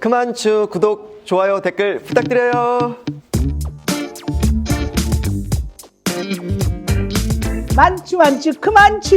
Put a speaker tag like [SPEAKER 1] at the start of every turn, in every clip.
[SPEAKER 1] 그만추 구독, 좋아요, 댓글 부탁드려요.
[SPEAKER 2] 만추 그만추.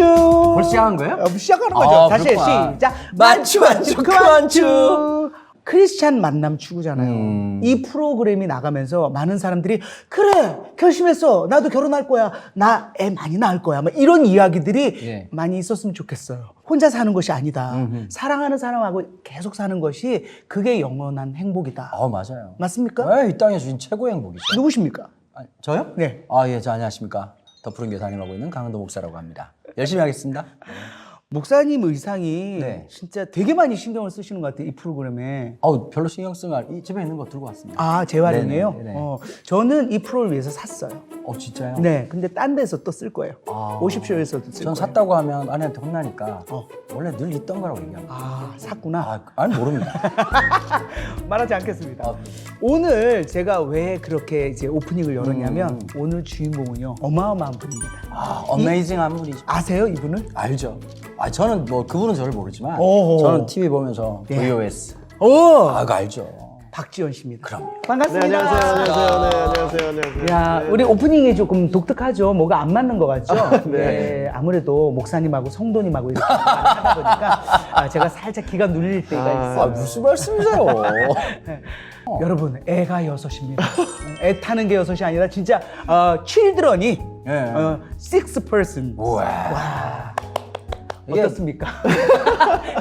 [SPEAKER 3] 벌써 시작한 거예요?
[SPEAKER 2] 시작하는 거죠.
[SPEAKER 3] 아,
[SPEAKER 2] 다시
[SPEAKER 3] 그렇구나.
[SPEAKER 2] 시작.
[SPEAKER 3] 만추
[SPEAKER 2] 그만추. 크리스찬 만남 추구잖아요. 이 프로그램이 나가면서 많은 사람들이 그래 결심했어 나도 결혼할 거야 나 애 많이 낳을 거야 막 이런 이야기들이
[SPEAKER 3] 예.
[SPEAKER 2] 많이 있었으면 좋겠어요. 혼자 사는 것이 아니다. 사랑하는 사람하고 계속 사는 것이 그게 영원한 행복이다.
[SPEAKER 3] 맞아요.
[SPEAKER 2] 맞습니까?
[SPEAKER 3] 네, 이 땅에 주신 최고의 행복이죠.
[SPEAKER 2] 누구십니까?
[SPEAKER 3] 아, 저요?
[SPEAKER 2] 네.
[SPEAKER 3] 예, 저 안녕하십니까. 더 푸른 교회 담임하고 있는 강은도 목사라고 합니다. 열심히 하겠습니다.
[SPEAKER 2] 목사님 의상이
[SPEAKER 3] 네.
[SPEAKER 2] 진짜 되게 많이 신경을 쓰시는 것 같아요. 이 프로그램에.
[SPEAKER 3] 별로 신경 쓰면 이 집에 있는 거 들고 왔습니다.
[SPEAKER 2] 아, 재활용이에요?
[SPEAKER 3] 네네, 네네.
[SPEAKER 2] 저는 이 프로를 위해서 샀어요.
[SPEAKER 3] 진짜요?
[SPEAKER 2] 네, 근데 딴 데서 또 쓸 거예요.
[SPEAKER 3] 아.
[SPEAKER 2] 50쇼에서도 쓸
[SPEAKER 3] 전
[SPEAKER 2] 거예요.
[SPEAKER 3] 샀다고 하면 아내한테 혼나니까
[SPEAKER 2] 어.
[SPEAKER 3] 원래 늘 있던 거라고 얘기합니다.
[SPEAKER 2] 아, 샀구나.
[SPEAKER 3] 아니 모릅니다.
[SPEAKER 2] 말하지 않겠습니다.
[SPEAKER 3] 아.
[SPEAKER 2] 오늘 제가 왜 그렇게 이제 오프닝을 열었냐면 오늘 주인공은요 어마어마한 분입니다.
[SPEAKER 3] 어메이징한 분이죠.
[SPEAKER 2] 아세요 이분을?
[SPEAKER 3] 알죠. 저는 뭐 그분은 저를 모르지만
[SPEAKER 2] 오호.
[SPEAKER 3] 저는 TV 보면서
[SPEAKER 2] 예.
[SPEAKER 3] VOS
[SPEAKER 2] 그거
[SPEAKER 3] 알죠.
[SPEAKER 2] 박지원 씨입니다.
[SPEAKER 3] 그럼요.
[SPEAKER 1] 네,
[SPEAKER 2] 반갑습니다.
[SPEAKER 1] 안녕하세요. 안녕하세요.
[SPEAKER 2] 야, 우리 오프닝이 조금 독특하죠. 뭐가 안 맞는 것 같죠? 네. 아무래도 목사님하고 성도님하고 이렇게 하다 보니까 제가 살짝 기가 눌릴 때가 있어요.
[SPEAKER 3] 무슨 말씀이세요?
[SPEAKER 2] 여러분, 애가 여섯입니다. 애 타는 게 여섯이 아니라 진짜 칠드런이
[SPEAKER 3] 예.
[SPEAKER 2] six person.
[SPEAKER 3] 우와.
[SPEAKER 2] 어떻습니까?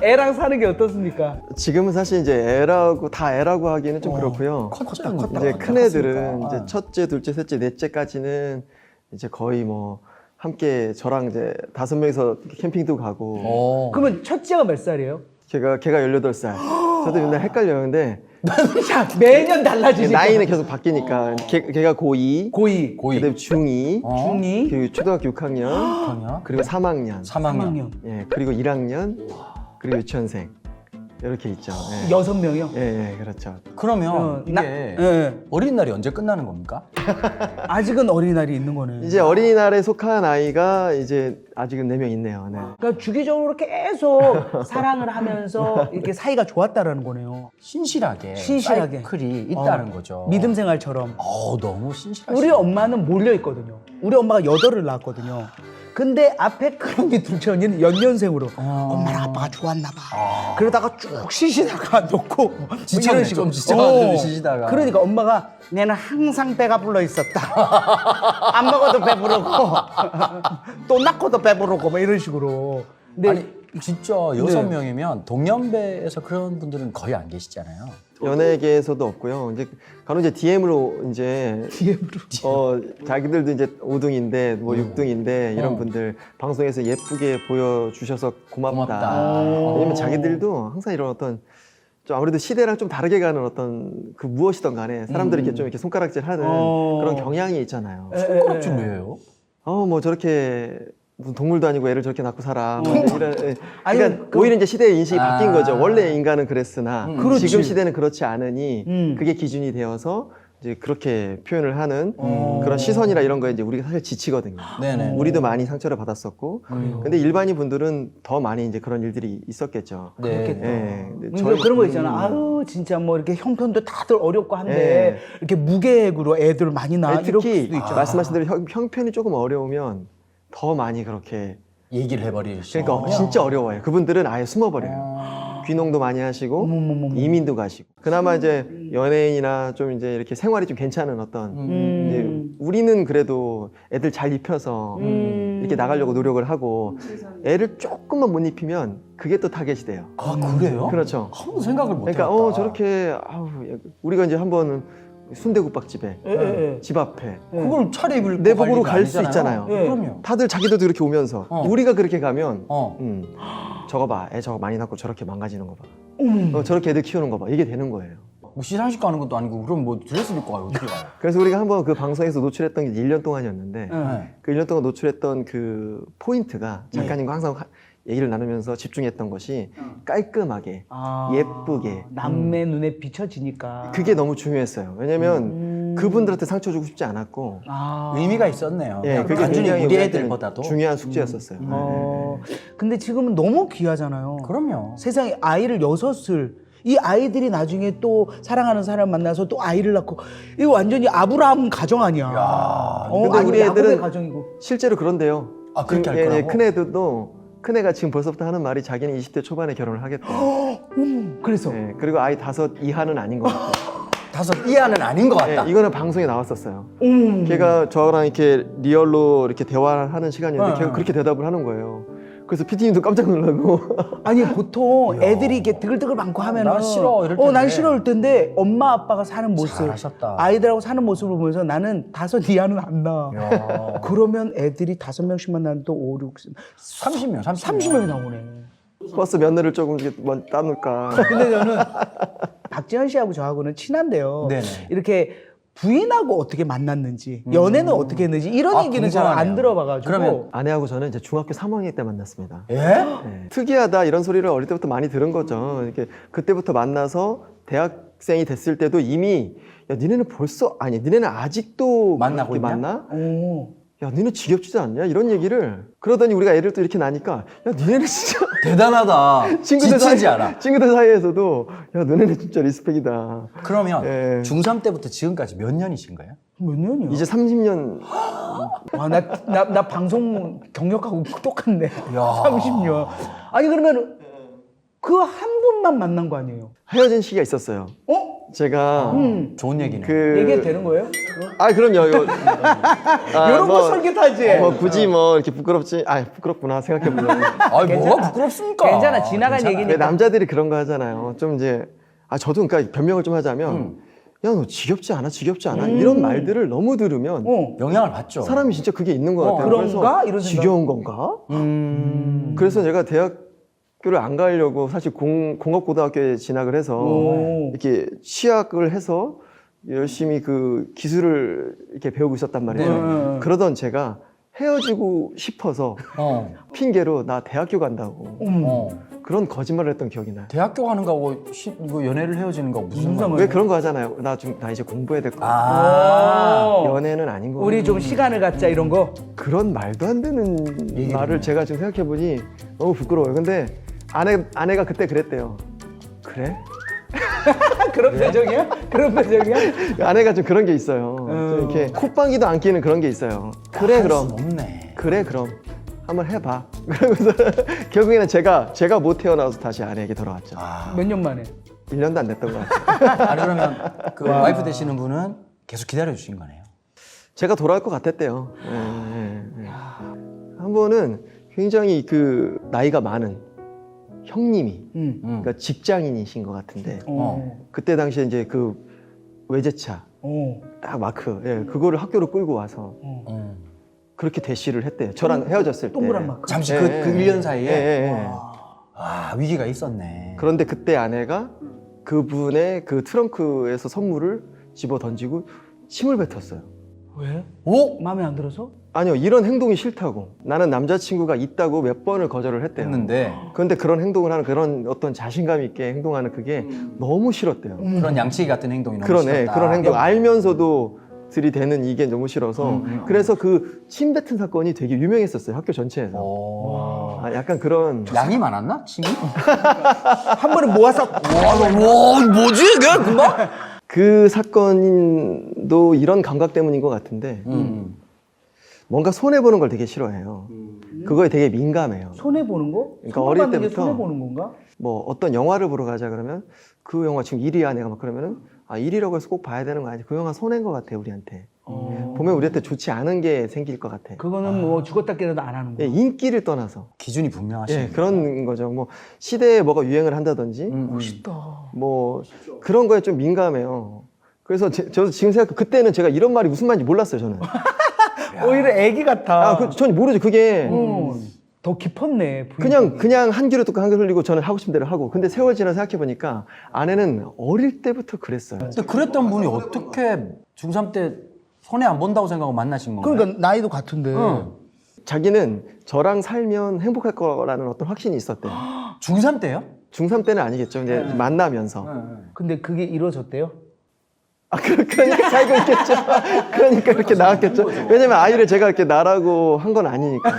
[SPEAKER 2] 애랑 사는 게 어떻습니까?
[SPEAKER 1] 지금은 사실 이제 애라고 하기는 좀 그렇고요.
[SPEAKER 3] 컸죠.
[SPEAKER 1] 이제 큰 애들은 이제 첫째, 둘째, 셋째, 넷째까지는 이제 거의 뭐 함께 저랑 이제 5명이서 캠핑도 가고.
[SPEAKER 2] 그러면 첫째가 몇 살이에요?
[SPEAKER 1] 걔가 18살. 저도 맨날 헷갈려요. 근데
[SPEAKER 2] 자, 매년 달라지니까.
[SPEAKER 1] 나이는 계속 바뀌니까 걔가 고2,
[SPEAKER 2] 고2,
[SPEAKER 1] 그다음에 중2,
[SPEAKER 2] 중2,
[SPEAKER 1] 그리고 초등학교 6학년, 그리고 3학년,
[SPEAKER 3] 3학년.
[SPEAKER 1] 예, 그리고 1학년, 그리고 유치원생 이렇게 있죠. 예.
[SPEAKER 2] 6명이요?
[SPEAKER 1] 예, 그렇죠.
[SPEAKER 3] 그러면 이게
[SPEAKER 2] 예.
[SPEAKER 3] 어린이날이 언제 끝나는 겁니까?
[SPEAKER 2] 아직은 어린이날이 있는 거네.
[SPEAKER 1] 이제 어린이날에 속한 아이가 이제 아직은 4명 있네요. 네.
[SPEAKER 2] 그러니까 주기적으로 계속 사랑을 하면서 이렇게 사이가 좋았다라는 거네요.
[SPEAKER 3] 신실하게 사이클이 있다는 거죠.
[SPEAKER 2] 믿음 생활처럼.
[SPEAKER 3] 너무 신실하시네.
[SPEAKER 2] 우리 엄마는 몰려 있거든요. 우리 엄마가 8을 낳았거든요. 근데 앞에 큰 언니 둘째 언니는 연년생으로 엄마랑 아빠가 좋았나 봐. 그러다가 쭉 쉬시다가 놓고
[SPEAKER 3] 지쳤네,
[SPEAKER 2] 이런 식으로.
[SPEAKER 3] 좀 지쳐가지고 쉬시다가.
[SPEAKER 2] 그러니까 엄마가 얘는 항상 배가 불러 있었다. 안 먹어도 배부르고 또 낳고도 배부르고 뭐 이런 식으로. 근데
[SPEAKER 3] 아니 진짜 6명이면 동년배에서 그런 분들은 거의 안 계시잖아요.
[SPEAKER 1] 연예계에서도 없고요. 이제 간혹 이제 DM으로 이제 자기들도 이제 5등인데 뭐 6등인데 이런 분들 방송에서 예쁘게 보여주셔서 고맙다. 왜냐면 자기들도 항상 이런 어떤 좀 아무래도 시대랑 좀 다르게 가는 어떤 그 무엇이든 간에 사람들이 이렇게 좀 이렇게 손가락질하는 그런 경향이 있잖아요.
[SPEAKER 3] 손가락질 왜요?
[SPEAKER 1] 뭐 저렇게 무슨 동물도 아니고 애를 저렇게 낳고 살아. 뭐 이런,
[SPEAKER 2] 아니,
[SPEAKER 1] 그러니까 오히려 이제 시대의 인식이 바뀐 거죠. 원래 인간은 그랬으나
[SPEAKER 2] 그렇지.
[SPEAKER 1] 지금 시대는 그렇지 않으니
[SPEAKER 2] 음.
[SPEAKER 1] 그게 기준이 되어서 이제 그렇게 표현을 하는 그런 시선이라 이런 거에 이제 우리가 사실 지치거든요.
[SPEAKER 3] 네네.
[SPEAKER 1] 우리도 많이 상처를 받았었고, 근데 일반인 분들은 더 많이 이제 그런 일들이 있었겠죠.
[SPEAKER 3] 네.
[SPEAKER 2] 그렇겠다.
[SPEAKER 1] 근데
[SPEAKER 2] 그러니까 그런 거 있잖아. 아유 진짜 뭐 이렇게 형편도 다들 어렵고 한데
[SPEAKER 1] 예.
[SPEAKER 2] 이렇게 무계획으로 애들 많이 낳아 이럴 수도
[SPEAKER 1] 특히
[SPEAKER 2] 있잖아.
[SPEAKER 1] 말씀하신 대로 형편이 조금 어려우면 더 많이 그렇게
[SPEAKER 3] 얘기를 해버리시죠.
[SPEAKER 1] 그러니까 진짜 어려워요. 그분들은 아예 숨어버려요. 귀농도 많이 하시고
[SPEAKER 2] 어머머머머.
[SPEAKER 1] 이민도 가시고. 그나마 이제 연예인이나 좀 이제 이렇게 생활이 좀 괜찮은 어떤 이제 우리는 그래도 애들 잘 입혀서 이렇게 나가려고 노력을 하고 애를 조금만 못 입히면 그게 또 타겟이 돼요.
[SPEAKER 3] 그래요?
[SPEAKER 1] 그렇죠.
[SPEAKER 3] 한번 생각을 못
[SPEAKER 1] 그러니까
[SPEAKER 3] 해봤다.
[SPEAKER 1] 저렇게 우리가 이제 한번 순대국밥집에
[SPEAKER 2] 예.
[SPEAKER 1] 집 앞에
[SPEAKER 3] 그걸 차려입을
[SPEAKER 1] 내복으로 갈 수 있잖아요.
[SPEAKER 2] 예.
[SPEAKER 3] 그럼요.
[SPEAKER 1] 다들 자기들도 이렇게 오면서 우리가 그렇게 가면
[SPEAKER 3] 어.
[SPEAKER 1] 저거 봐, 애 저거 많이 낳고 저렇게 망가지는 거 봐. 저렇게 애들 키우는 거 봐. 이게 되는 거예요.
[SPEAKER 3] 뭐 시상식 가는 것도 아니고 그럼 뭐 드레스 입고 가요? 어떻게 가요?
[SPEAKER 1] 그래서 우리가 한번 그 방송에서 노출했던 게 1년 동안이었는데
[SPEAKER 3] 네.
[SPEAKER 1] 그 1년 동안 노출했던 그 포인트가 작가님과 항상 얘기를 나누면서 집중했던 것이 깔끔하게 예쁘게
[SPEAKER 2] 남의 눈에 비춰지니까
[SPEAKER 1] 그게 너무 중요했어요. 왜냐면 그분들한테 상처 주고 싶지 않았고
[SPEAKER 3] 의미가 있었네요.
[SPEAKER 1] 예,
[SPEAKER 3] 그냥
[SPEAKER 1] 그게
[SPEAKER 3] 단순히
[SPEAKER 1] 굉장히
[SPEAKER 3] 우리
[SPEAKER 1] 우리한테
[SPEAKER 3] 애들보다도
[SPEAKER 1] 중요한 숙제였었어요.
[SPEAKER 2] 근데 지금은 너무 귀하잖아요.
[SPEAKER 3] 그럼요.
[SPEAKER 2] 세상에 아이를 6을 이 아이들이 나중에 또 사랑하는 사람 만나서 또 아이를 낳고 이거 완전히 아브라함 가정 아니야.
[SPEAKER 1] 근데
[SPEAKER 2] 아니,
[SPEAKER 1] 우리
[SPEAKER 2] 야곱의
[SPEAKER 1] 애들은
[SPEAKER 2] 가정이고.
[SPEAKER 1] 실제로 그런데요.
[SPEAKER 3] 아, 그렇게 할
[SPEAKER 1] 지금,
[SPEAKER 3] 거라고?
[SPEAKER 1] 큰 애들도 큰 애가 지금 벌써부터 하는 말이 자기는 20대 초반에 결혼을 하겠다.
[SPEAKER 2] 그래서
[SPEAKER 1] 예, 그리고 아이 5 이하는 아닌 것 같아요.
[SPEAKER 3] 5 이하는 아닌 것 같다.
[SPEAKER 1] 예, 이거는 방송에 나왔었어요. 걔가 저랑 이렇게 리얼로 이렇게 대화를 하는 시간이었는데 걔가 그렇게 대답을 하는 거예요. 그래서 PD님도 깜짝 놀라고.
[SPEAKER 2] 아니 보통 애들이 이렇게 드글드글 많고 하면은
[SPEAKER 3] 난 싫어, 이럴 텐데.
[SPEAKER 2] 난 싫어 이럴 텐데 엄마 아빠가 사는 모습
[SPEAKER 3] 잘하셨다.
[SPEAKER 2] 아이들하고 사는 모습을 보면서 나는 5 이하는 안 나.
[SPEAKER 3] 야.
[SPEAKER 2] 그러면 애들이 5명씩만 낳는데 5, 6,
[SPEAKER 3] 30명,
[SPEAKER 2] 30명이 나오네.
[SPEAKER 1] 버스 면허를 조금 이렇게 따놓을까.
[SPEAKER 2] 근데 저는 박지현 씨하고 저하고는 친한데요.
[SPEAKER 3] 네네.
[SPEAKER 2] 이렇게 부인하고 어떻게 만났는지, 연애는 어떻게 했는지 이런
[SPEAKER 3] 아,
[SPEAKER 2] 얘기는 잘 안
[SPEAKER 3] 궁금하네요.
[SPEAKER 2] 들어봐가지고.
[SPEAKER 3] 그러면
[SPEAKER 1] 아내하고 저는 이제 중학교 3학년 때 만났습니다.
[SPEAKER 3] 예?
[SPEAKER 1] 예, 특이하다 이런 소리를 어릴 때부터 많이 들은 거죠. 이렇게 그때부터 만나서 대학생이 됐을 때도 이미 야 니네는 벌써 아니 니네는 아직도
[SPEAKER 3] 만나고
[SPEAKER 1] 그렇게
[SPEAKER 3] 있냐?
[SPEAKER 1] 만나?
[SPEAKER 2] 오.
[SPEAKER 1] 야 니네 지겹지도 않냐? 이런 얘기를 그러더니 우리가 애를 또 이렇게 나니까 야 니네는 진짜
[SPEAKER 3] 대단하다. 지치지 않아.
[SPEAKER 1] 친구들 사이에서도 야 너네는 진짜 리스펙이다.
[SPEAKER 3] 그러면
[SPEAKER 1] 예.
[SPEAKER 3] 중3 때부터 지금까지 몇 년이신 거예요?
[SPEAKER 2] 몇 년이야?
[SPEAKER 1] 이제 30년
[SPEAKER 2] 와, 나 방송 경력하고 똑같네. 30년. 아니, 그러면 그 한 분만 만난 거 아니에요?
[SPEAKER 1] 헤어진 시기가 있었어요.
[SPEAKER 2] 어?
[SPEAKER 1] 제가
[SPEAKER 3] 좋은 얘기네.
[SPEAKER 2] 얘기해도 되는 거예요?
[SPEAKER 1] 그럼요. 이거
[SPEAKER 2] 이런 거 솔깃하지?
[SPEAKER 1] 굳이 뭐 이렇게 부끄럽지 부끄럽구나 생각해보면
[SPEAKER 3] 아니, 뭐가 부끄럽습니까?
[SPEAKER 2] 괜찮아, 지나간
[SPEAKER 3] 괜찮아.
[SPEAKER 2] 얘기니까.
[SPEAKER 1] 왜 남자들이 그런 거 하잖아요. 좀 이제 저도 그러니까 변명을 좀 하자면 야 너 지겹지 않아? 지겹지 않아? 이런 말들을 너무 들으면
[SPEAKER 3] 영향을 받죠.
[SPEAKER 1] 사람이 진짜 그게 있는 것 같아요.
[SPEAKER 2] 그런가?
[SPEAKER 1] 그래서
[SPEAKER 2] 이런 생각.
[SPEAKER 1] 지겨운 건가? 그래서 제가 대학교를 안 가려고 사실 공업고등학교에 진학을 해서
[SPEAKER 2] 오.
[SPEAKER 1] 이렇게 취학을 해서 열심히 그 기술을 이렇게 배우고 있었단 말이에요.
[SPEAKER 2] 네.
[SPEAKER 1] 그러던 제가 헤어지고 싶어서
[SPEAKER 3] 어.
[SPEAKER 1] 핑계로 나 대학교 간다고
[SPEAKER 3] 어.
[SPEAKER 1] 그런 거짓말을 했던 기억이 나요.
[SPEAKER 3] 대학교 가는 거하고 이거 연애를 헤어지는 거 무슨
[SPEAKER 2] 무슨
[SPEAKER 3] 말?
[SPEAKER 1] 왜 그런 거 하잖아요. 나 이제 공부해야 될 거.
[SPEAKER 3] 아.
[SPEAKER 1] 연애는 아닌 거.
[SPEAKER 2] 우리 좀 시간을 갖자 이런 거.
[SPEAKER 1] 그런 말도 안 되는 말을 제가 지금 생각해 보니 너무 부끄러워요. 근데 아내가 그때 그랬대요. 그래?
[SPEAKER 2] 그런 표정이야? 그런 표정이야?
[SPEAKER 1] 아내가 좀 그런 게 있어요. 좀 이렇게 콧방귀도 안 끼는 그런 게 있어요. 그래 그럼.
[SPEAKER 3] 없네.
[SPEAKER 1] 그래 그럼. 한번 해봐. 그러면서 결국에는 제가 못 태어나서 다시 아내에게 돌아왔죠.
[SPEAKER 2] 몇 년 만에?
[SPEAKER 1] 1년도 안 됐던 것 같아요.
[SPEAKER 3] 아니 그러면 그 와이프 되시는 분은 계속 기다려 주신 거네요.
[SPEAKER 1] 제가 돌아올 것 같았대요. 한 번은 굉장히 그 나이가 많은 형님이 그러니까 직장인이신 것 같은데 그때 당시에 이제 그 외제차 딱 마크 그거를 학교로 끌고 와서 그렇게 대시를 했대요. 저랑 헤어졌을 때.
[SPEAKER 2] 동그란 마크.
[SPEAKER 3] 잠시
[SPEAKER 1] 예,
[SPEAKER 3] 그
[SPEAKER 1] 예.
[SPEAKER 3] 1년 사이에
[SPEAKER 1] 예.
[SPEAKER 3] 위기가 있었네.
[SPEAKER 1] 그런데 그때 아내가 그분의 그 트렁크에서 선물을 집어 던지고 침을 뱉었어요.
[SPEAKER 2] 왜?
[SPEAKER 3] 오?
[SPEAKER 2] 마음에 안 들어서?
[SPEAKER 1] 아니요, 이런 행동이 싫다고. 나는 남자친구가 있다고 몇 번을 거절을 했대요.
[SPEAKER 3] 했는데
[SPEAKER 1] 그런데 그런 행동을 하는 그런 어떤 자신감 있게 행동하는 그게 너무 싫었대요.
[SPEAKER 3] 그런 양치기 같은 행동이 너무
[SPEAKER 1] 그러네,
[SPEAKER 3] 싫었다.
[SPEAKER 1] 그런 행동 알면서도 들이대는 이게 너무 싫어서 그래서 그 침 뱉은 사건이 되게 유명했었어요, 학교 전체에서.
[SPEAKER 3] 오.
[SPEAKER 1] 약간 그런
[SPEAKER 3] 양이 많았나? 침이?
[SPEAKER 2] 한 번에 모아서
[SPEAKER 3] 와, 뭐지 이게 금방?
[SPEAKER 1] 그 사건도 이런 감각 때문인 것 같은데 뭔가 손해 보는 걸 되게 싫어해요. 그거에 되게 민감해요.
[SPEAKER 2] 손해 보는 거?
[SPEAKER 1] 그러니까
[SPEAKER 2] 선물
[SPEAKER 1] 어릴
[SPEAKER 2] 받는 게
[SPEAKER 1] 때부터
[SPEAKER 2] 손해 보는 건가?
[SPEAKER 1] 뭐 어떤 영화를 보러 가자 그러면 그 영화 지금 1위야 내가 막 그러면은 1위라고 해서 꼭 봐야 되는 거 아니야. 그 영화 손해인 것 같아 우리한테. 보면 우리한테 좋지 않은 게 생길 것 같아.
[SPEAKER 2] 그거는 뭐 죽었다 깨어나도 안 하는 거.
[SPEAKER 1] 예, 인기를 떠나서
[SPEAKER 3] 기준이 분명하시네.
[SPEAKER 1] 예, 그런 거죠. 뭐 시대에 뭐가 유행을 한다든지
[SPEAKER 2] 멋있다.
[SPEAKER 1] 뭐 그런 거에 좀 민감해요. 그래서 저도 지금 생각 그때는 제가 이런 말이 무슨 말인지 몰랐어요 저는.
[SPEAKER 2] 오히려 애기 같아.
[SPEAKER 1] 전 모르죠. 그게
[SPEAKER 2] 더 깊었네. 부인이.
[SPEAKER 1] 그냥 한 귀로 듣고 한 귀로 흘리고 저는 하고 싶은 대로 하고. 근데 세월 지나 생각해 보니까 아내는 어릴 때부터 그랬어요.
[SPEAKER 3] 근데 그랬던 분이 어떻게 중3 때 손해 안 본다고 생각하고 만나신 건가요?
[SPEAKER 2] 그러니까 나이도 같은데.
[SPEAKER 1] 자기는 저랑 살면 행복할 거라는 어떤 확신이 있었대요.
[SPEAKER 3] 중3 때요?
[SPEAKER 1] 중3 때는 아니겠죠. 이제 만나면서.
[SPEAKER 2] 근데 그게 이루어졌대요?
[SPEAKER 1] 그러니까 살고 있겠죠. 그러니까 이렇게 나왔겠죠. 왜냐면 아이를 제가 이렇게 낳으라고 한 건 아니니까.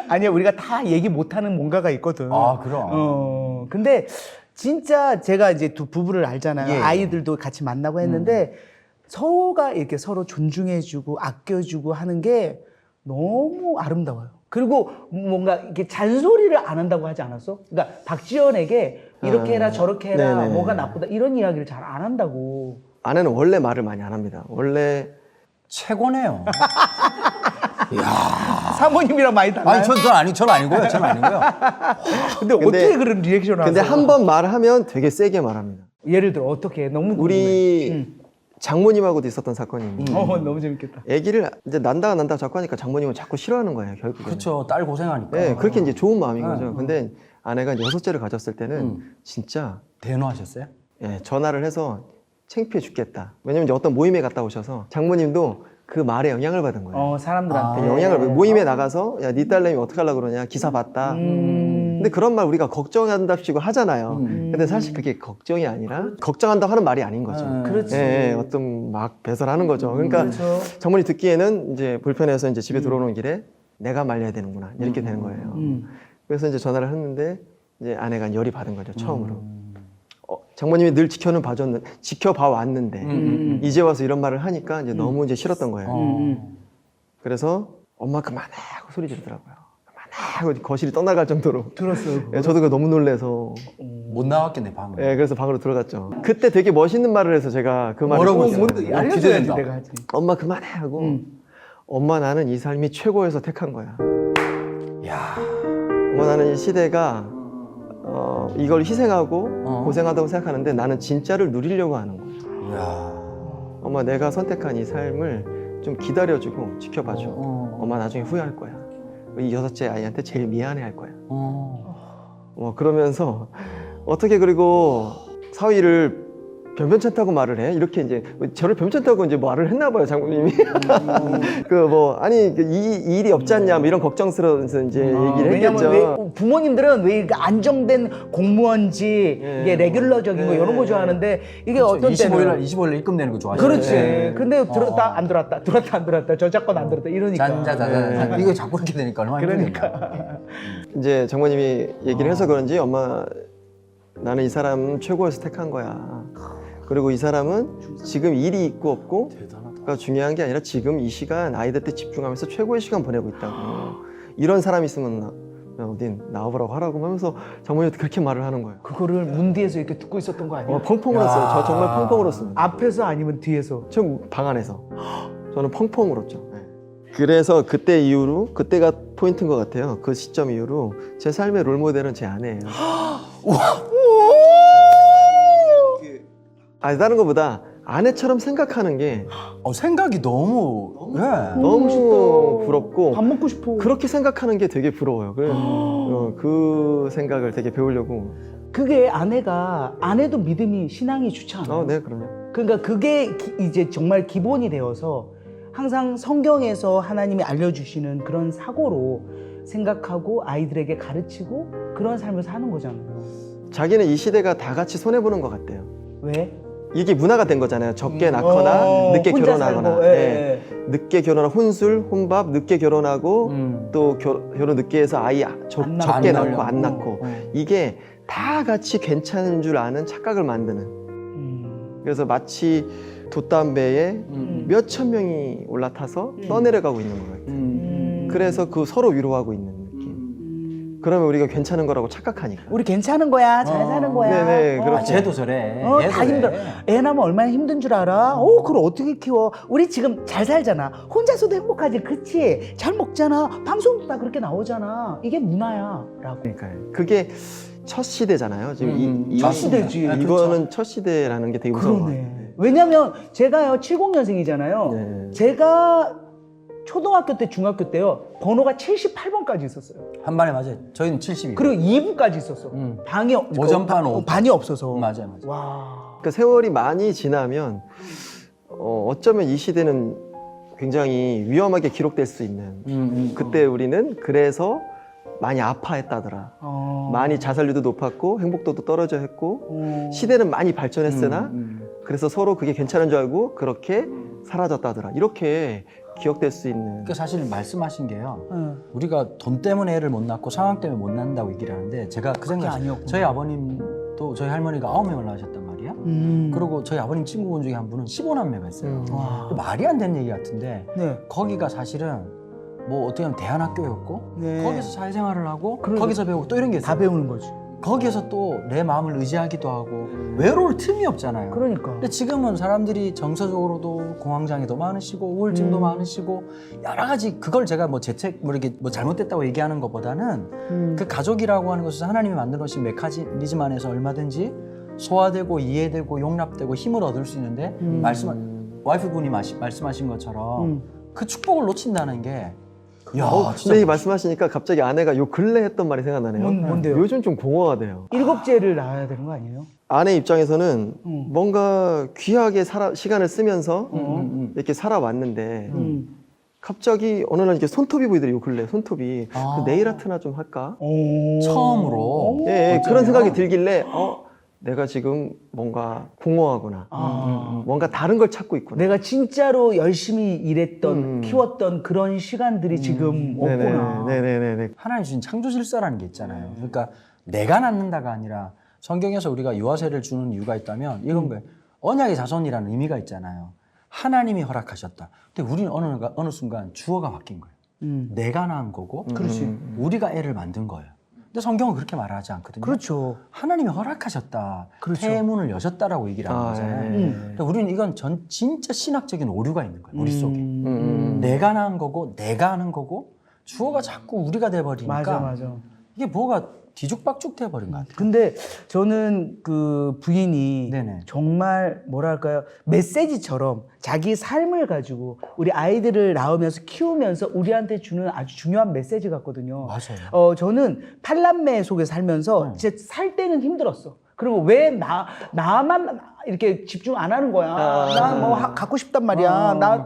[SPEAKER 2] 아니야, 우리가 다 얘기 못하는 뭔가가 있거든.
[SPEAKER 3] 아, 그럼.
[SPEAKER 2] 근데 진짜 제가 이제 두 부부를 알잖아요.
[SPEAKER 3] 예.
[SPEAKER 2] 아이들도 같이 만나고 했는데 서로가 이렇게 서로 존중해주고 아껴주고 하는 게 너무 아름다워요. 그리고 뭔가 이렇게 잔소리를 안 한다고 하지 않았어? 그러니까 박지연에게 이렇게 해라 저렇게 해라
[SPEAKER 1] 네네.
[SPEAKER 2] 뭐가 나쁘다 이런 이야기를 잘 안 한다고.
[SPEAKER 1] 아내는 원래 말을 많이 안 합니다. 원래
[SPEAKER 3] 최고네요.
[SPEAKER 2] 사모님이랑 많이 달라요?
[SPEAKER 3] 아니, 전 아니고요. 전 아니고요.
[SPEAKER 2] 근데 어떻게 그런 리액션을
[SPEAKER 1] 근데
[SPEAKER 2] 하세요?
[SPEAKER 1] 한 번 말하면 되게 세게 말합니다.
[SPEAKER 2] 예를 들어 어떻게 해? 너무
[SPEAKER 1] 우리 장모님하고도 있었던 사건이 있는데
[SPEAKER 2] 너무 재밌겠다.
[SPEAKER 1] 아기를 이제 난다가 자꾸 하니까 장모님은 자꾸 싫어하는 거예요, 결국에.
[SPEAKER 3] 그렇죠. 딸 고생하니까.
[SPEAKER 1] 네, 그렇게 이제 좋은 마음인 거죠. 근데 아내가 이제 여섯째를 가졌을 때는 진짜
[SPEAKER 3] 대노하셨어요?
[SPEAKER 1] 예, 전화를 해서 창피해 죽겠다. 왜냐면 이제 어떤 모임에 갔다 오셔서 장모님도 그 말에 영향을 받은 거예요.
[SPEAKER 2] 사람들한테
[SPEAKER 1] 영향을 모임에 나가서 야, 네 딸내미 어떻게 하려고 그러냐 기사 봤다. 근데 그런 말 우리가 걱정한답시고 하잖아요. 근데 사실 그게 걱정이 아니라 걱정한다고 하는 말이 아닌 거죠.
[SPEAKER 2] 그렇지.
[SPEAKER 1] 예, 어떤 막 배설하는 거죠. 그러니까
[SPEAKER 2] 그렇죠.
[SPEAKER 1] 장모님 듣기에는 이제 불편해서 이제 집에 들어오는 길에 내가 말려야 되는구나 이렇게 되는 거예요. 그래서 이제 전화를 했는데 이제 아내가 열이 받은 거죠, 처음으로. 장모님이 늘 지켜봐 왔는데 이제 와서 이런 말을 하니까 이제 너무 이제 싫었던 거예요. 그래서 엄마 그만해 하고 소리 지르더라고요. 그만해 하고 거실이 떠나갈 정도로.
[SPEAKER 2] 들었어요.
[SPEAKER 1] 예, 저도 그거 너무 놀래서.
[SPEAKER 3] 못 나왔겠네, 방을.
[SPEAKER 1] 예, 그래서 방으로 들어갔죠. 그때 되게 멋있는 말을 해서 제가 그 말을
[SPEAKER 3] 뭐라고
[SPEAKER 1] 했어요.
[SPEAKER 3] 했어요?
[SPEAKER 2] 알려줘야지
[SPEAKER 3] 기대된다.
[SPEAKER 2] 내가 하지.
[SPEAKER 1] 엄마 그만해 하고 엄마 나는 이 삶이 최고여서 택한 거야.
[SPEAKER 3] 야,
[SPEAKER 1] 엄마 나는 이 시대가 이걸 희생하고 고생하다고 생각하는데 나는 진짜를 누리려고 하는 거야.
[SPEAKER 3] 야.
[SPEAKER 1] 엄마 내가 선택한 이 삶을 좀 기다려주고 지켜봐줘. 엄마 나중에 후회할 거야. 이 여섯째 아이한테 제일 미안해할 거야. 그러면서 어떻게 그리고 사위를 변변찮다고 말을 해? 이렇게 이제 저를 변변찮다고 이제 말을 했나 봐요, 장모님이. 아니 이 일이 없지 않냐 뭐 이런 걱정스러워서 이제 얘기를
[SPEAKER 2] 왜냐면
[SPEAKER 1] 했겠죠.
[SPEAKER 2] 부모님들은 왜 이렇게 안정된 공무원지 이게 레귤러적인 거 이런 거 좋아하는데 이게 어떤
[SPEAKER 3] 25일 입금되는 거 좋아하시죠?
[SPEAKER 2] 그렇지. 근데 들었다 안 들었다 들었다 안 들었다 저작권 안 들었다 이러니까.
[SPEAKER 3] 잔자자자. 이거 자꾸 이렇게 되니까 얼마나
[SPEAKER 2] 그러니까.
[SPEAKER 1] 이제 장모님이 얘기를 해서 그런지 엄마 나는 이 사람 최고여서 택한 거야. 그리고 이 사람은 지금 일이 있고 없고가 중요한 게 아니라 지금 이 시간 아이들한테 집중하면서 최고의 시간 보내고 있다고. 이런 사람이 있으면 어딘 나와보라고 하라고 하면서 장모님한테 그렇게 말을 하는 거예요.
[SPEAKER 2] 그거를 문 뒤에서 이렇게 듣고 있었던 거 아니야?
[SPEAKER 1] 펑펑 울었어요. 저 정말 펑펑 울었습니다.
[SPEAKER 2] 앞에서 아니면 뒤에서?
[SPEAKER 1] 저 방 안에서. 저는 펑펑 울었죠. 네. 그래서 그때 이후로 그때가 포인트인 것 같아요. 그 시점 이후로 제 삶의 롤모델은 제 아내예요. 아니 다른 것보다 아내처럼 생각하는 게
[SPEAKER 3] 생각이 너무
[SPEAKER 1] 너무 부럽고
[SPEAKER 2] 밥 먹고 싶어.
[SPEAKER 1] 그렇게 생각하는 게 되게 부러워요. 그래 그 생각을 되게 배우려고.
[SPEAKER 2] 그게 아내도 믿음이 신앙이 좋지 않아요?
[SPEAKER 1] 네, 그럼요.
[SPEAKER 2] 그러니까 그게 이제 정말 기본이 되어서 항상 성경에서 하나님이 알려주시는 그런 사고로 생각하고 아이들에게 가르치고 그런 삶을 사는 거잖아요.
[SPEAKER 1] 자기는 이 시대가 다 같이 손해보는 것 같대요.
[SPEAKER 2] 왜?
[SPEAKER 1] 이게 문화가 된 거잖아요. 적게 낳거나 늦게
[SPEAKER 2] 혼자
[SPEAKER 1] 결혼하거나.
[SPEAKER 2] 살고, 예.
[SPEAKER 1] 늦게 결혼하고 혼술, 혼밥, 늦게 결혼하고 또 결혼 늦게 해서 아이 적게
[SPEAKER 3] 안
[SPEAKER 1] 낳고
[SPEAKER 3] 낳으려고.
[SPEAKER 1] 안 낳고 이게 다 같이 괜찮은 줄 아는 착각을 만드는. 그래서 마치 돛담배에 몇천 명이 올라타서 떠내려가고 있는 것 같아요. 그래서 그 서로 위로하고 있는 느낌. 그러면 우리가 괜찮은 거라고 착각하니까.
[SPEAKER 2] 우리 괜찮은 거야, 잘 사는 거야.
[SPEAKER 1] 네네,
[SPEAKER 2] 어,
[SPEAKER 1] 그렇죠.
[SPEAKER 3] 쟤도 저래. 얘도
[SPEAKER 2] 다 힘들어.
[SPEAKER 3] 그래.
[SPEAKER 2] 애 낳으면 얼마나 힘든 줄 알아? 그걸 어떻게 키워? 우리 지금 잘 살잖아. 혼자서도 행복하지, 그치? 잘 먹잖아. 방송도 다 그렇게 나오잖아. 이게 문화야. 라고.
[SPEAKER 1] 그러니까요. 그게 첫 시대잖아요. 지금
[SPEAKER 2] 첫 시대지.
[SPEAKER 1] 이거는 첫 시대라는 게 되게 무서운 것 같아요.
[SPEAKER 2] 그러네. 왜냐면 제가요, 70년생이잖아요.
[SPEAKER 1] 네.
[SPEAKER 2] 제가 초등학교 때, 중학교 때요, 번호가 78번까지 있었어요.
[SPEAKER 3] 한 번에 맞아요. 저희는 70이에요.
[SPEAKER 2] 그리고 2부까지 있었어. 방이
[SPEAKER 3] 오전반, 오후반.
[SPEAKER 2] 반이 없어서.
[SPEAKER 3] 맞아요.
[SPEAKER 2] 와.
[SPEAKER 1] 그러니까 세월이 많이 지나면 어쩌면 이 시대는 굉장히 위험하게 기록될 수 있는. 그때 우리는 그래서 많이 아파했다더라. 많이 자살률도 높았고 행복도도 떨어져 했고 시대는 많이 발전했으나 그래서 서로 그게 괜찮은 줄 알고 그렇게 사라졌다더라. 이렇게 기억될 수 있는.
[SPEAKER 3] 그 사실 말씀하신 게요. 우리가 돈 때문에 애를 못 낳고 상황 때문에 못 낳는다고 얘기를 하는데 제가 그 생각
[SPEAKER 2] 아니었구나.
[SPEAKER 3] 저희 아버님도 저희 할머니가 9명을 낳으셨단 말이야. 그리고 저희 아버님 친구분 중에 한 분은 15남매가 있어요.
[SPEAKER 2] 와.
[SPEAKER 3] 말이 안 되는 얘기 같은데
[SPEAKER 2] 네.
[SPEAKER 3] 거기가 사실은 뭐 어떻게 보면 대안학교였고
[SPEAKER 2] 네.
[SPEAKER 3] 거기서 사회생활을 하고
[SPEAKER 2] 그러니까.
[SPEAKER 3] 거기서 배우고 또 이런 게 있어요.
[SPEAKER 2] 다 배우는 거지.
[SPEAKER 3] 거기에서 또 내 마음을 의지하기도 하고 외로울 틈이 없잖아요.
[SPEAKER 2] 그러니까.
[SPEAKER 3] 근데 지금은 사람들이 정서적으로도 공황장애 더 많으시고 우울증도 많으시고 여러 가지 그걸 제가 뭐 재책 뭐 이렇게 뭐 잘못됐다고 얘기하는 것보다는 그 가족이라고 하는 것에서 하나님이 만들어 놓으신 메커니즘 안에서 얼마든지 소화되고 이해되고 용납되고 힘을 얻을 수 있는데 와이프분이 말씀하신 것처럼 그 축복을 놓친다는 게 야,
[SPEAKER 1] 근데 이 말씀하시니까 갑자기 아내가 요 근래 했던 말이 생각나네요.
[SPEAKER 2] 뭔데요?
[SPEAKER 1] 요즘 좀 공허가 돼요.
[SPEAKER 2] 7째를 낳아야 되는 거 아니에요?
[SPEAKER 1] 아내 입장에서는 뭔가 귀하게 시간을 쓰면서 이렇게 살아왔는데 갑자기 어느 날 이렇게 손톱이 보이더래요. 요 근래 손톱이 그 네일 아트나 좀 할까?
[SPEAKER 3] 처음으로
[SPEAKER 1] 예, 그런 생각이 들길래 내가 지금 뭔가 공허하구나. 뭔가 다른 걸 찾고 있구나.
[SPEAKER 2] 내가 진짜로 열심히 일했던 키웠던 그런 시간들이 지금 없구나.
[SPEAKER 1] 네네네.
[SPEAKER 3] 하나님 주신 창조 질서라는 게 있잖아요. 그러니까 내가 낳는다가 아니라 성경에서 우리가 유아세를 주는 이유가 있다면 이건 거예요. 언약의 자손이라는 의미가 있잖아요. 하나님이 허락하셨다. 근데 우리는 어느 순간 주어가 바뀐 거예요. 내가 낳은 거고
[SPEAKER 2] 그렇지.
[SPEAKER 3] 우리가 애를 만든 거예요. 근데 성경은 그렇게 말하지 않거든요.
[SPEAKER 2] 그렇죠.
[SPEAKER 3] 하나님이 허락하셨다.
[SPEAKER 2] 그렇죠.
[SPEAKER 3] 태문을 여셨다라고 얘기를 하는 거잖아요. 근데 우리는 이건 진짜 신학적인 오류가 있는 거예요. 머릿속에. 내가 낳은 거고 내가 하는 거고 주어가 자꾸 우리가 돼버리니까
[SPEAKER 2] 맞아.
[SPEAKER 3] 이게 뭐가 뒤죽박죽 돼버린 것 같아요.
[SPEAKER 2] 근데 저는 그 부인이
[SPEAKER 3] 네네.
[SPEAKER 2] 정말 뭐랄까요 메시지처럼 자기 삶을 가지고 우리 아이들을 낳으면서 키우면서 우리한테 주는 아주 중요한 메시지 같거든요.
[SPEAKER 3] 맞아요.
[SPEAKER 2] 저는 8남매 속에 살면서 진짜 살 때는 힘들었어. 그리고 왜 나만 이렇게 집중 안 하는 거야. 나 뭐 갖고 싶단 말이야. 나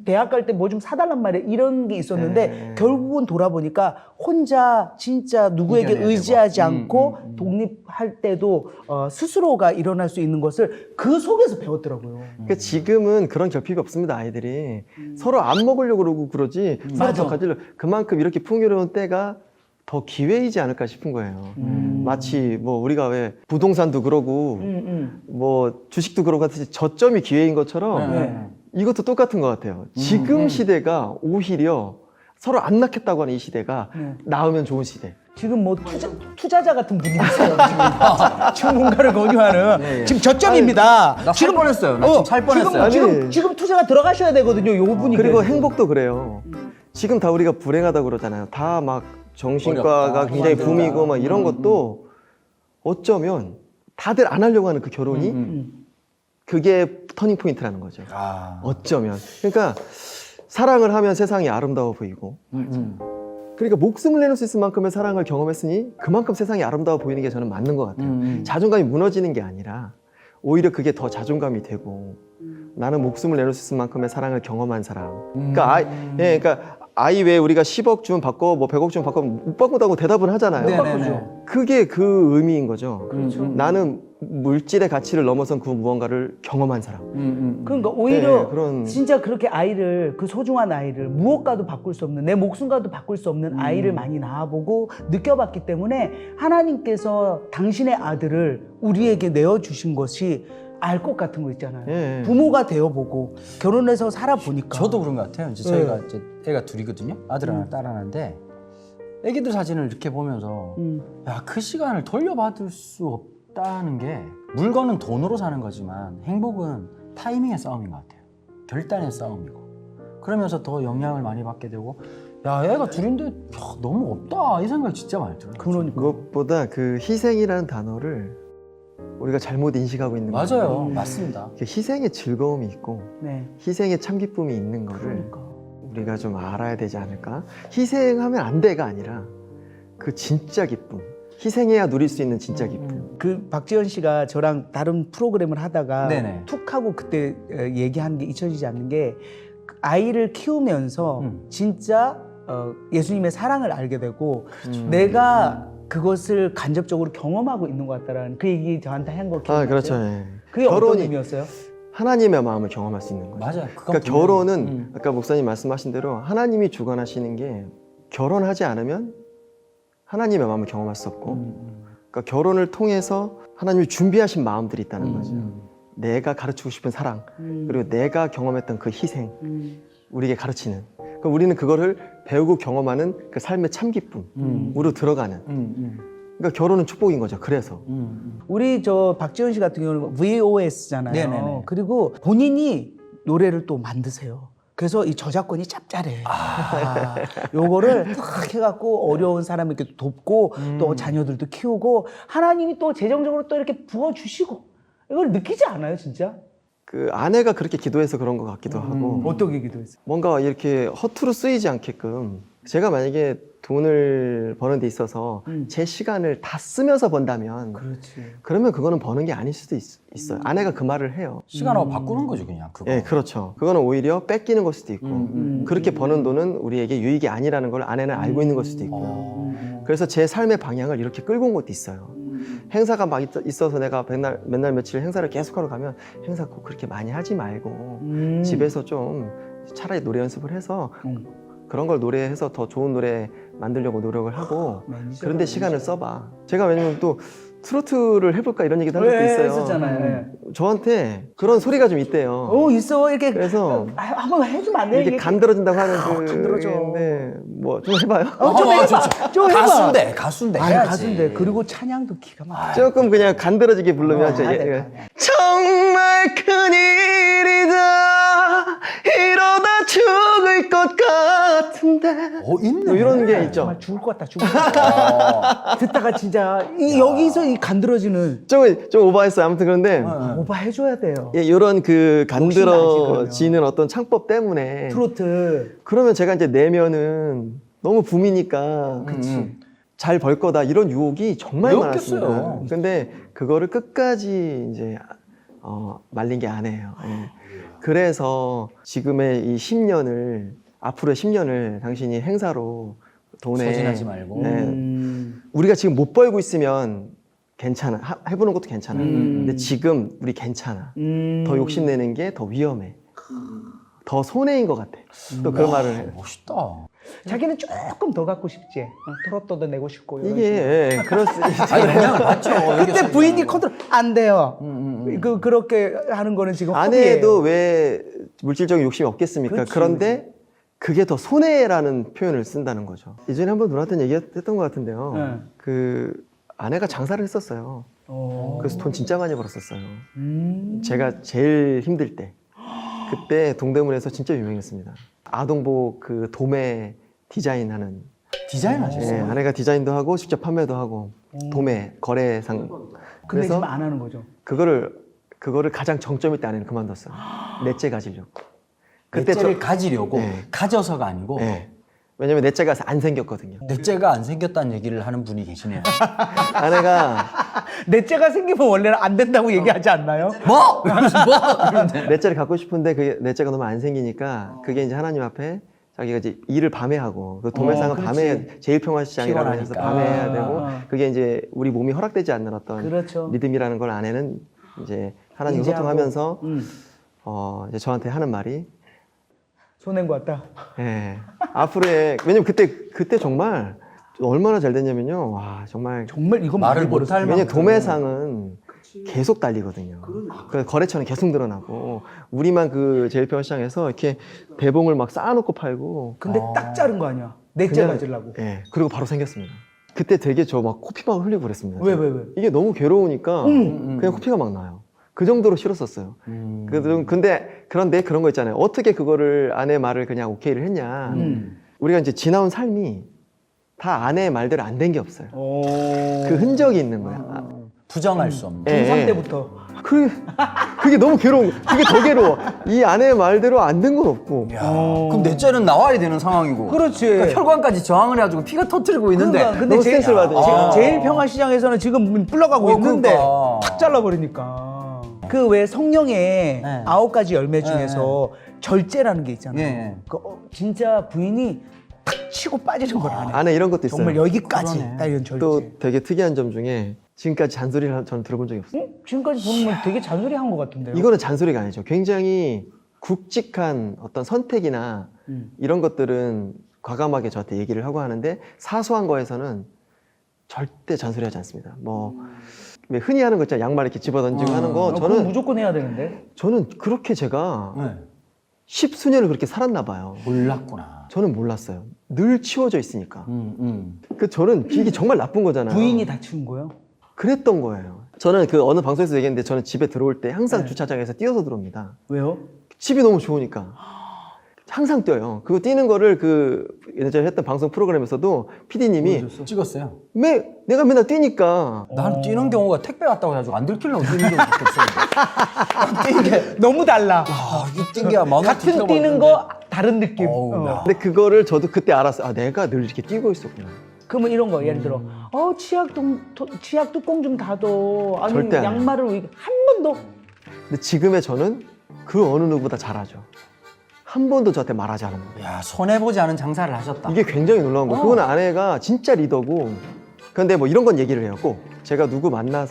[SPEAKER 2] 대학 갈 때 뭐 좀 사달란 말이야. 이런 게 있었는데 결국은 돌아보니까 혼자 진짜 누구에게 의지하지 않고 독립할 때도 스스로가 일어날 수 있는 것을 그 속에서 배웠더라고요.
[SPEAKER 1] 그러니까 지금은 그런 결핍이 없습니다. 아이들이 서로 안 먹으려고 그러고 그러지 서로 더 가지려고. 그만큼 이렇게 풍요로운 때가 더 기회이지 않을까 싶은 거예요. 마치 뭐 우리가 왜 부동산도 그러고 뭐 주식도 그러고 같이 저점이 기회인 것처럼 이것도 똑같은 것 같아요. 지금 시대가 오히려 서로 안 낳겠다고 하는 이 시대가 낳으면 좋은 시대.
[SPEAKER 2] 지금 뭐 투자자 같은 분이 있어요. 지금 뭔가를 권유하는 지금 저점입니다.
[SPEAKER 3] 나 살 뻔했어요. 나 지금 살 뻔했어요.
[SPEAKER 2] 지금 투자가 들어가셔야 되거든요. 요 분이.
[SPEAKER 1] 그리고 행복도 그래요. 지금 다 우리가 불행하다고 그러잖아요. 다 막 정신과가
[SPEAKER 3] 어렵다,
[SPEAKER 1] 굉장히
[SPEAKER 3] 힘들다.
[SPEAKER 1] 붐이고 막 이런 것도 어쩌면 다들 안 하려고 하는 그 결혼이 그게 터닝 포인트라는 거죠. 어쩌면. 그러니까 사랑을 하면 세상이 아름다워 보이고 그러니까 목숨을 내놓을 수 있을 만큼의 사랑을 경험했으니 그만큼 세상이 아름다워 보이는 게 저는 맞는 것 같아요. 자존감이 무너지는 게 아니라 오히려 그게 더 자존감이 되고 나는 목숨을 내놓을 수 있을 만큼의 사랑을 경험한 사람. 그러니까 그러니까 아이 왜 우리가 10억 주면 받고 뭐 100억 주면 받고 못 받고다고 대답은 하잖아요.
[SPEAKER 3] 네네네.
[SPEAKER 1] 그게 그 의미인 거죠. 나는 물질의 가치를 넘어선 그 무언가를 경험한 사람.
[SPEAKER 2] 그러니까 오히려
[SPEAKER 1] 네, 그런-
[SPEAKER 2] 진짜 그렇게 아이를 그 소중한 아이를 무엇과도 바꿀 수 없는 내 목숨과도 바꿀 수 없는 아이를 많이 낳아보고 느껴봤기 때문에 하나님께서 당신의 아들을 우리에게 내어주신 것이 알 것 같은 거 있잖아요.
[SPEAKER 1] 예.
[SPEAKER 2] 부모가 되어보고 결혼해서 살아보니까
[SPEAKER 3] 저도 그런 것 같아요. 이제 저희가 이제 애가 둘이거든요. 아들 하나, 딸 하나인데 애기들 사진을 이렇게 보면서 야, 그 시간을 돌려받을 수 없다는 게 물건은 돈으로 사는 거지만 행복은 타이밍의 싸움인 것 같아요. 결단의 싸움이고 그러면서 더 영향을 많이 받게 되고 야, 애가 둘인데 야, 너무 없다 이 생각이 진짜 많이 들어요.
[SPEAKER 2] 그러니까
[SPEAKER 1] 무엇보다 그 희생이라는 단어를 우리가 잘못 인식하고 있는 거예요.
[SPEAKER 3] 맞아요. 맞습니다.
[SPEAKER 1] 희생의 즐거움이 있고
[SPEAKER 2] 네.
[SPEAKER 1] 희생의 참기쁨이 있는 거를
[SPEAKER 2] 그러니까.
[SPEAKER 1] 우리가 좀 알아야 되지 않을까? 희생하면 안 돼가 아니라 그 진짜 기쁨. 희생해야 누릴 수 있는 진짜 기쁨.
[SPEAKER 2] 그 박지현 씨가 저랑 다른 프로그램을 하다가
[SPEAKER 3] 네네.
[SPEAKER 2] 툭 하고 그때 얘기하는 게 잊혀지지 않는 게 아이를 키우면서 진짜 예수님의 사랑을 알게 되고 내가 그것을 간접적으로 경험하고 있는 것 같다라는 그 얘기 저한테 한 거 기억나세요?
[SPEAKER 1] 그렇죠. 예.
[SPEAKER 2] 그게 어떤
[SPEAKER 1] 결혼이
[SPEAKER 2] 의미였어요?
[SPEAKER 1] 하나님의 마음을 경험할 수 있는 거죠.
[SPEAKER 3] 맞아요.
[SPEAKER 1] 그러니까 결혼은 아까 목사님 말씀하신 대로 하나님이 주관하시는 게 결혼하지 않으면 하나님의 마음을 경험할 수 없고 그러니까 결혼을 통해서 하나님이 준비하신 마음들이 있다는 거죠. 내가 가르치고 싶은 사랑 그리고 내가 경험했던 그 희생 우리에게 가르치는 그러니까 우리는 그거를 배우고 경험하는 그 삶의 참기쁨으로 들어가는 그러니까 결혼은 축복인 거죠. 그래서
[SPEAKER 2] 우리 저 박지원 씨 같은 경우는 VOS잖아요.
[SPEAKER 3] 네네네.
[SPEAKER 2] 그리고 본인이 노래를 또 만드세요. 그래서 이 저작권이 짭짤해. 요거를 탁 해갖고 어려운 사람을 이렇게 돕고 또 자녀들도 키우고 하나님이 또 재정적으로 또 이렇게 부어주시고 이걸 느끼지 않아요, 진짜?
[SPEAKER 1] 그 아내가 그렇게 기도해서 그런 것 같기도 하고
[SPEAKER 2] 어떻게 기도했어요?
[SPEAKER 1] 뭔가 이렇게 허투루 쓰이지 않게끔 제가 만약에 돈을 버는 데 있어서 제 시간을 다 쓰면서 번다면
[SPEAKER 2] 그렇지.
[SPEAKER 1] 그러면 그거는 버는 게 아닐 수도 있어요. 아내가 그 말을 해요.
[SPEAKER 3] 시간하고 바꾸는 거죠, 그냥 그거.
[SPEAKER 1] 예, 그렇죠. 그거는 오히려 뺏기는 걸 수도 있고 그렇게 버는 돈은 우리에게 유익이 아니라는 걸 아내는 알고 있는 걸 수도 있고요. 그래서 제 삶의 방향을 이렇게 끌고 온 것도 있어요. 행사가 막 있어서 내가 맨날 며칠 행사를 계속하러 가면 행사 꼭 그렇게 많이 하지 말고 집에서 좀 차라리 노래 연습을 해서 그런 걸 노래해서 더 좋은 노래 만들려고 노력을 하고 그런데 시간을 써봐. 제가 왜냐면 또 트로트를 해볼까 이런 얘기도 한 적도 있어요.
[SPEAKER 2] 했었잖아요.
[SPEAKER 1] 저한테 그런 소리가 좀 있대요.
[SPEAKER 2] 있어. 이렇게
[SPEAKER 1] 그래서
[SPEAKER 2] 한번 해주면 안 돼요?
[SPEAKER 1] 이게 간들어진다고 하는
[SPEAKER 2] 간들어져.
[SPEAKER 1] 그인데 뭐 좀 해봐요.
[SPEAKER 2] 좀 해봐. 좀 해봐.
[SPEAKER 3] 가수인데
[SPEAKER 2] 아니,
[SPEAKER 3] 해야지.
[SPEAKER 2] 가수인데. 그리고 찬양도 기가 막혀.
[SPEAKER 1] 조금 그냥 간들어지게 부르면 정말 큰일이다 이러다 죽을 것 같은데
[SPEAKER 3] 있네.
[SPEAKER 1] 뭐 이런 게 있죠.
[SPEAKER 2] 정말 죽을 것 같다. 죽을 것 같다. 듣다가 진짜 여기서 이 간들어지는
[SPEAKER 1] 좀 오버했어요. 아무튼 그런데
[SPEAKER 2] 오빠 해줘야 돼요.
[SPEAKER 1] 이런 그
[SPEAKER 2] 욕심 나지,
[SPEAKER 1] 간들어지는 어떤 창법 때문에
[SPEAKER 2] 트로트.
[SPEAKER 1] 그러면 제가 이제 내면은 너무 붐이니까 잘 벌 거다 이런 유혹이 정말
[SPEAKER 3] 왜
[SPEAKER 1] 많았습니다.
[SPEAKER 3] 없겠어요.
[SPEAKER 1] 근데 그거를 끝까지 이제 말린 게 아니에요. 예. 그래서 지금의 이 10년을 앞으로의 10년을 당신이 행사로 돈에
[SPEAKER 3] 소진하지 말고.
[SPEAKER 1] 우리가 지금 못 벌고 있으면 괜찮아. 해보는 것도 괜찮아. 근데 지금 우리 괜찮아. 더 욕심내는 게 더 위험해. 더 손해인 것 같아. 또 그런 말을 해요.
[SPEAKER 3] 멋있다.
[SPEAKER 2] 자기는 조금 더 갖고 싶지. 트로트도 내고 싶고. 이런
[SPEAKER 1] 이게 그럴 수
[SPEAKER 3] 아니, 영향을 받죠.
[SPEAKER 2] 그때 부인이 컨트롤 안 돼요. 그렇게 하는 거는 지금
[SPEAKER 1] 아내도 왜 물질적인 욕심이 없겠습니까?
[SPEAKER 2] 그렇지,
[SPEAKER 1] 그런데 그게 더 손해라는 표현을 쓴다는 거죠. 이전에 한번 누나한테 얘기했던 것 같은데요.
[SPEAKER 2] 네.
[SPEAKER 1] 그 아내가 장사를 했었어요. 그래서 돈 진짜 많이 벌었었어요. 제가 제일 힘들 때 그때 동대문에서 진짜 유명했습니다. 아동복 그 도매 디자인하는
[SPEAKER 3] 디자인 하셨어요?
[SPEAKER 1] 예, 아내가 디자인도 하고 직접 판매도 하고 도매 거래상
[SPEAKER 2] 근데
[SPEAKER 1] 그래서
[SPEAKER 2] 지금 안 하는 거죠.
[SPEAKER 1] 그거를 가장 정점일 때 아내는 그만뒀어요. 넷째 가지려고.
[SPEAKER 3] 넷째를 가지려고
[SPEAKER 1] 네.
[SPEAKER 3] 가져서가 아니고
[SPEAKER 1] 네. 왜냐면 넷째가 안 생겼거든요.
[SPEAKER 3] 넷째가 안 생겼다는 얘기를 하는 분이 계시네요.
[SPEAKER 1] 아내가
[SPEAKER 2] 넷째가 생기면 원래는 안 된다고 얘기하지 않나요?
[SPEAKER 3] 뭐? 이러는데.
[SPEAKER 1] 넷째를 갖고 싶은데 그게 넷째가 너무 안 생기니까 그게 이제 하나님 앞에 자기가 이제 일을 밤에 하고 그 도매상은
[SPEAKER 2] 그렇지.
[SPEAKER 1] 밤에 제일평화시장이라고 해서
[SPEAKER 3] 피곤하니까.
[SPEAKER 1] 밤에 해야 되고 그게 이제 우리 몸이 허락되지 않는 어떤
[SPEAKER 2] 그렇죠.
[SPEAKER 1] 리듬이라는 걸 아내는 이제 하나님
[SPEAKER 2] 인지하고.
[SPEAKER 1] 소통하면서
[SPEAKER 2] 음.
[SPEAKER 1] 이제 저한테 하는 말이
[SPEAKER 2] 손낸 것 같다.
[SPEAKER 1] 예. 앞으로의 왜냐면 그때 정말 얼마나 잘 됐냐면요. 와 정말
[SPEAKER 2] 정말 이거
[SPEAKER 3] 말을
[SPEAKER 2] 많이
[SPEAKER 3] 못할
[SPEAKER 2] 벌었어요.
[SPEAKER 1] 왜냐면
[SPEAKER 3] 만큼.
[SPEAKER 1] 도매상은 계속 달리거든요. 그 거래처는 계속 늘어나고 우리만 그 제일평화시장에서 이렇게 대봉을 막 쌓아놓고 팔고
[SPEAKER 2] 근데 딱 자른 거 아니야. 넷째
[SPEAKER 1] 그냥-
[SPEAKER 2] 가지려고.
[SPEAKER 1] 예. 그리고 바로 생겼습니다. 그때 되게 저 막 코피막 흘리고 그랬습니다.
[SPEAKER 2] 왜?
[SPEAKER 1] 이게 너무 괴로우니까 그냥 코피가 막 나요. 그 정도로 싫었었어요. 그런데 그런 거 있잖아요. 어떻게 그거를 아내 말을 그냥 오케이를 했냐. 우리가 이제 지나온 삶이 다 아내의 말대로 안 된 게 없어요. 그 흔적이 있는 거야.
[SPEAKER 3] 부정할 수 없는.
[SPEAKER 1] 예,
[SPEAKER 2] 중3
[SPEAKER 1] 예.
[SPEAKER 2] 때부터.
[SPEAKER 1] 그게 너무 괴로운 거야. 그게 더 괴로워. 이 아내의 말대로 안 된 건 없고.
[SPEAKER 3] 야, 그럼 넷째는 나와야 되는 상황이고.
[SPEAKER 2] 그렇지.
[SPEAKER 3] 그러니까 혈관까지 저항을 해가지고 피가 터뜨리고 있는데.
[SPEAKER 2] 그러니까, 근데
[SPEAKER 1] 너무 스트레스를 받으니까.
[SPEAKER 2] 제일평화시장에서는 지금 불러가고 있는데
[SPEAKER 3] 그러니까.
[SPEAKER 2] 탁 잘라버리니까. 그 왜 성령의
[SPEAKER 3] 네.
[SPEAKER 2] 9가지 열매 중에서 절제라는 게 있잖아요.
[SPEAKER 3] 예.
[SPEAKER 2] 진짜 부인이 탁 치고 빠지는 걸 안 해.
[SPEAKER 1] 안에 이런 것도 있어요.
[SPEAKER 2] 정말 여기까지
[SPEAKER 3] 그러네.
[SPEAKER 2] 딱 이런 절제.
[SPEAKER 1] 또 되게 특이한 점 중에 지금까지 잔소리를 저는 들어본 적이 없어요.
[SPEAKER 2] 지금까지 보는 건 되게 잔소리 한 것 같은데요.
[SPEAKER 1] 이거는 잔소리가 아니죠. 굉장히 굵직한 어떤 선택이나 이런 것들은 과감하게 저한테 얘기를 하고 하는데 사소한 거에서는 절대 잔소리하지 않습니다. 뭐 왜 흔히 하는 거 있잖아요. 양말 이렇게 집어던지고 하는 거
[SPEAKER 2] 그건
[SPEAKER 1] 저는
[SPEAKER 2] 무조건 해야 되는데.
[SPEAKER 1] 저는 그렇게 제가
[SPEAKER 3] 네.
[SPEAKER 1] 십수년을 그렇게 살았나 봐요.
[SPEAKER 3] 몰랐구나.
[SPEAKER 1] 저는 몰랐어요. 늘 치워져 있으니까.
[SPEAKER 3] 음.
[SPEAKER 1] 그 저는 이게 정말 나쁜 거잖아요.
[SPEAKER 2] 부인이 다 치운 거예요?
[SPEAKER 1] 그랬던 거예요. 저는 그 어느 방송에서 얘기했는데 저는 집에 들어올 때 항상
[SPEAKER 2] 네.
[SPEAKER 1] 주차장에서 뛰어서 들어옵니다.
[SPEAKER 2] 왜요?
[SPEAKER 1] 집이 너무 좋으니까. 항상 뛰어요. 그거 뛰는 거를 그 예전에 했던 방송 프로그램에서도 PD님이
[SPEAKER 3] 찍었어요.
[SPEAKER 1] 내가 맨날 뛰니까
[SPEAKER 3] 난 뛰는 경우가 택배 왔다고 해가지고 안 들키려고 뛰는 경우가 없었는데. 뛰는 게
[SPEAKER 2] 너무 달라.
[SPEAKER 3] 이게 뛴게 마음
[SPEAKER 2] 같은 뛰는 거 다른 느낌.
[SPEAKER 3] 어우, 야.
[SPEAKER 1] 근데 그거를 저도 그때 알았어요. 아 내가 늘 이렇게 뛰고 있었구나.
[SPEAKER 2] 그러면 이런 거 예를 들어 치약 뚜껑 좀 닫어. 아니
[SPEAKER 1] 절대 안 해요.
[SPEAKER 2] 양말을 한 번도.
[SPEAKER 1] 근데 지금의 저는 그 어느 누구보다 잘하죠. 한 번도 저한테 말하지 않은 거예요.
[SPEAKER 3] 야, 손해보지 않은 장사를 하셨다.
[SPEAKER 1] 이게 굉장히 놀라운 거예요. 그거는 아내가 진짜 리더고. 그런데 뭐 이런 건 얘기를 해요. 꼭 제가 누구 만나러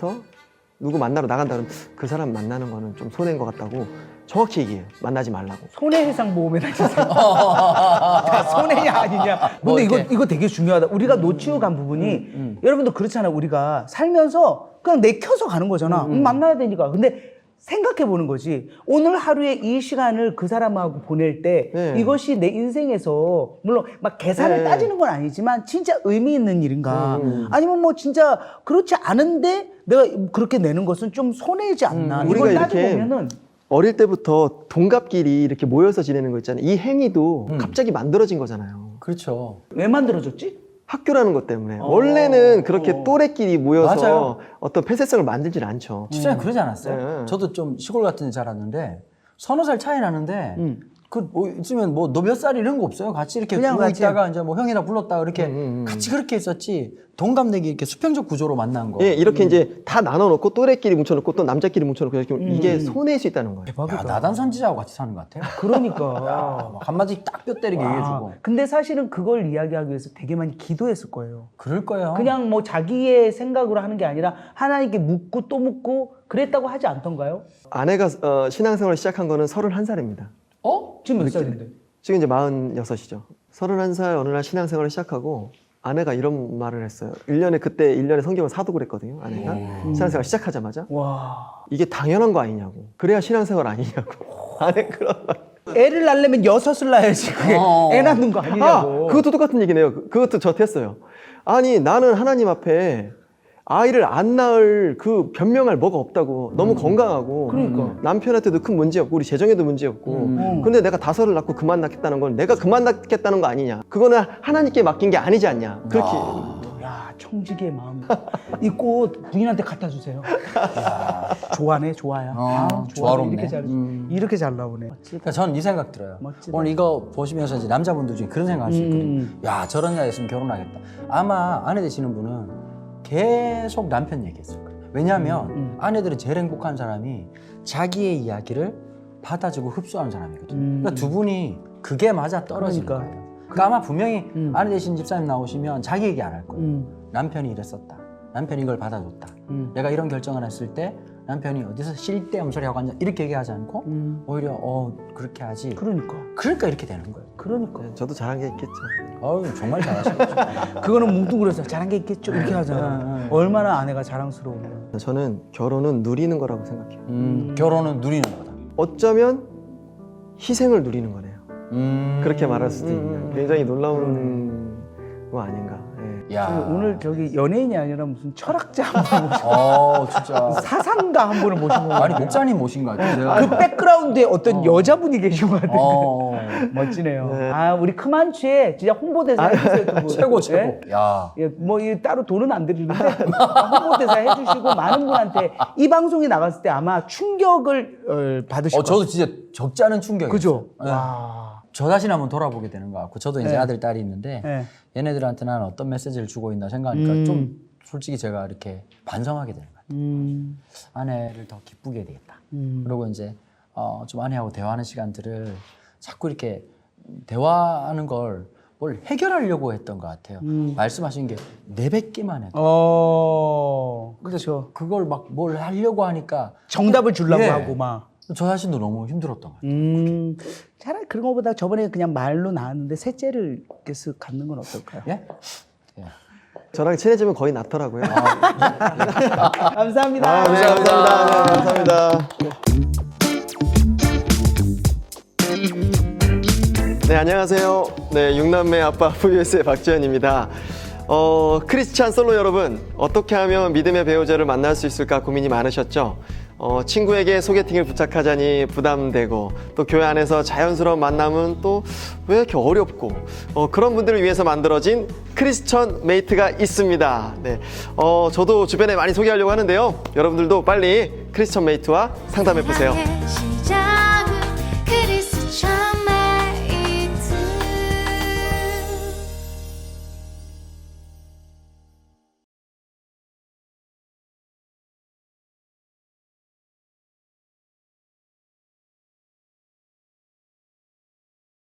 [SPEAKER 1] 나간다 그러면 그 사람 만나는 거는 좀 손해인 것 같다고 정확히 얘기해요. 만나지 말라고.
[SPEAKER 2] 손해배상보험에다 주세요. 다 손해냐 아니냐. 근데
[SPEAKER 3] 뭐
[SPEAKER 2] 이거 되게 중요하다. 우리가 놓치고 간 부분이 여러분도 그렇잖아요. 우리가 살면서 그냥 내켜서 가는 거잖아. 만나야 되니까. 근데 생각해 보는 거지. 오늘 하루에 이 시간을 그 사람하고 보낼 때
[SPEAKER 1] 네.
[SPEAKER 2] 이것이 내 인생에서 물론 막 계산을
[SPEAKER 1] 네.
[SPEAKER 2] 따지는 건 아니지만 진짜 의미 있는 일인가? 아니면 뭐 진짜 그렇지 않은데 내가 그렇게 내는 것은 좀 손해지 않나?
[SPEAKER 1] 우리가
[SPEAKER 2] 이걸 따지고
[SPEAKER 1] 이렇게
[SPEAKER 2] 보면은
[SPEAKER 1] 어릴 때부터 동갑끼리 이렇게 모여서 지내는 거 있잖아요. 이 행위도 갑자기 만들어진 거잖아요.
[SPEAKER 3] 그렇죠.
[SPEAKER 2] 왜 만들어졌지?
[SPEAKER 1] 학교라는 것 때문에. 원래는 그렇게 또래끼리 모여서
[SPEAKER 3] 맞아요.
[SPEAKER 1] 어떤 폐쇄성을 만들진 않죠.
[SPEAKER 3] 진짜 그러지 않았어요?
[SPEAKER 1] 네.
[SPEAKER 3] 저도 좀 시골 같은 데 자랐는데 서너 살 차이 나는데 뭐 있으면 뭐 너 몇 살 이런 거 없어요. 같이 이렇게
[SPEAKER 2] 그냥
[SPEAKER 3] 누워
[SPEAKER 2] 같이.
[SPEAKER 3] 있다가 이제 뭐 형이나 불렀다가 이렇게 같이 그렇게 있었지. 동갑내기 이렇게 수평적 구조로 만난 거.
[SPEAKER 1] 예, 이렇게 이제 다 나눠놓고 또래끼리 뭉쳐놓고 또 남자끼리 뭉쳐놓고 이렇게 이게 손해일 수 있다는 거예요.
[SPEAKER 3] 야, 나단 선지자하고 같이 사는 것 같아요.
[SPEAKER 2] 그러니까.
[SPEAKER 3] 막 한마디 딱 뼈 때리게 얘기해주고.
[SPEAKER 2] 근데 사실은 그걸 이야기하기 위해서 되게 많이 기도했을 거예요.
[SPEAKER 3] 그럴 거예요.
[SPEAKER 2] 그냥 뭐 자기의 생각으로 하는 게 아니라 하나님께 묻고 또 묻고 그랬다고 하지 않던가요?
[SPEAKER 1] 아내가 신앙생활을 시작한 거는 31살입니다.
[SPEAKER 2] 지금 몇 살인데?
[SPEAKER 1] 지금 이제 46이죠. 31살 어느 날 신앙생활을 시작하고 아내가 이런 말을 했어요. 그때 1년에 성경을 사독을 했거든요. 아내가. 신앙생활 시작하자마자.
[SPEAKER 2] 와.
[SPEAKER 1] 이게 당연한 거 아니냐고. 그래야 신앙생활 아니냐고. 아내 그런 말.
[SPEAKER 2] 애를 낳으려면 6을 낳아야지 그게 애 낳는 거 아니냐고.
[SPEAKER 1] 그것도 똑같은 얘기네요. 그것도 저한테 했어요. 아니 나는 하나님 앞에 아이를 안 낳을 그 변명할 뭐가 없다고. 너무 건강하고
[SPEAKER 2] 그러니까.
[SPEAKER 1] 남편한테도 큰 문제 없고 우리 재정에도 문제 없고 근데 내가 5을 낳고 그만 낳겠다는 건 내가 그만 낳겠다는 거 아니냐. 그거는 하나님께 맡긴 게 아니지 않냐. 그렇게
[SPEAKER 2] 야 청지기의 마음. 이 꽃 부인한테 갖다 주세요. 좋아네 좋아요. 좋아네.
[SPEAKER 3] 조화롭네.
[SPEAKER 2] 이렇게 잘 이렇게 잘 나오네.
[SPEAKER 3] 그러니까 저는 이 생각 들어요.
[SPEAKER 2] 멋지다.
[SPEAKER 3] 오늘 이거 보시면서 이제 남자분들 중에 그런 생각 할 수 있거든요. 야, 저런 여자 있으면 결혼하겠다. 아마 아내 되시는 분은 계속 남편 얘기했을 거예요. 왜냐하면 아내들은 제일 행복한 사람이 자기의 이야기를 받아주고 흡수하는 사람이거든요. 그러니까 두 분이 그게 맞아 떨어질
[SPEAKER 2] 그러니까.
[SPEAKER 3] 거예요. 그러니까 아마 분명히 아내 되신 집사님 나오시면 자기 얘기 안 할 거예요. 남편이 이랬었다. 남편이 이걸 받아줬다. 내가 이런 결정을 했을 때 남편이 어디서 쓸데없는 소리 하고 앉아 이렇게 얘기하지 않고 오히려 그렇게 하지. 그러니까 이렇게 되는 거예요.
[SPEAKER 2] 그러니까.
[SPEAKER 1] 저도 잘한 게 있겠죠.
[SPEAKER 3] 어우 정말 잘하시네.
[SPEAKER 2] 그거는 뭉뚱그려서 잘한 게 있겠죠 이렇게 하잖아. 얼마나 아내가 자랑스러우면.
[SPEAKER 1] 저는 결혼은 누리는 거라고 생각해요.
[SPEAKER 3] 결혼은 누리는 거다.
[SPEAKER 1] 어쩌면 희생을 누리는 거네요. 그렇게 말할 수도 있는 굉장히 놀라운 거 아닌가. 예.
[SPEAKER 3] 야.
[SPEAKER 2] 오늘 저기 연예인이 아니라 무슨 철학자 한 분 모시고
[SPEAKER 3] 진짜.
[SPEAKER 2] 사상가 한 분을 모시고
[SPEAKER 3] 아니 목사님 모신 것 같아요.
[SPEAKER 2] 그 백그라운드에 어떤 여자분이 계신 것 같아요.
[SPEAKER 3] 어.
[SPEAKER 2] 멋지네요. 아 우리 크만추에 진짜 홍보대사 해주세요. 두 분.
[SPEAKER 3] 최고
[SPEAKER 2] 예?
[SPEAKER 3] 최고. 야.
[SPEAKER 2] 예, 뭐 이 따로 돈은 안 드리는데 홍보대사 해주시고 많은 분한테 이 방송이 나갔을 때 아마 충격을 받으실
[SPEAKER 3] 저도
[SPEAKER 2] 거예요.
[SPEAKER 3] 진짜 적지 않은 충격이었어요.
[SPEAKER 2] 그죠?
[SPEAKER 3] 네.
[SPEAKER 2] 와.
[SPEAKER 3] 저 자신 한번 돌아보게 되는 것 같고 저도 이제
[SPEAKER 2] 네.
[SPEAKER 3] 아들 딸이 있는데
[SPEAKER 2] 네.
[SPEAKER 3] 얘네들한테 나는 어떤 메시지를 주고 있나 생각하니까 좀 솔직히 제가 이렇게 반성하게 되는 것 같아요. 아내를 더 기쁘게 해야 되겠다. 그리고 이제 좀 아내하고 대화하는 시간들을 자꾸 이렇게 대화하는 걸 뭘 해결하려고 했던 것 같아요. 말씀하신 게 내뱉기만 해도.
[SPEAKER 2] 그렇죠.
[SPEAKER 3] 그걸 막 뭘 하려고 하니까
[SPEAKER 2] 정답을 주려고
[SPEAKER 3] 예.
[SPEAKER 2] 하고 막.
[SPEAKER 3] 저 자신도 너무 힘들었던 것 같아요.
[SPEAKER 2] 차라리 그런 것보다 저번에 그냥 말로 나왔는데 셋째를 계속 갖는 건 어떨까요?
[SPEAKER 3] 예?
[SPEAKER 1] 저랑 친해지면 거의 낫더라고요.
[SPEAKER 2] 감사합니다.
[SPEAKER 1] 네, 감사합니다. 네, 감사합니다. 네, 안녕하세요. 네, 6남매 아빠 VS의 박지현입니다. 크리스찬 솔로 여러분, 어떻게 하면 믿음의 배우자를 만날 수 있을까 고민이 많으셨죠? 친구에게 소개팅을 부탁하자니 부담되고, 또 교회 안에서 자연스러운 만남은 또 왜 이렇게 어렵고, 그런 분들을 위해서 만들어진 크리스천 메이트가 있습니다. 네, 저도 주변에 많이 소개하려고 하는데요. 여러분들도 빨리 크리스천 메이트와 상담해 보세요.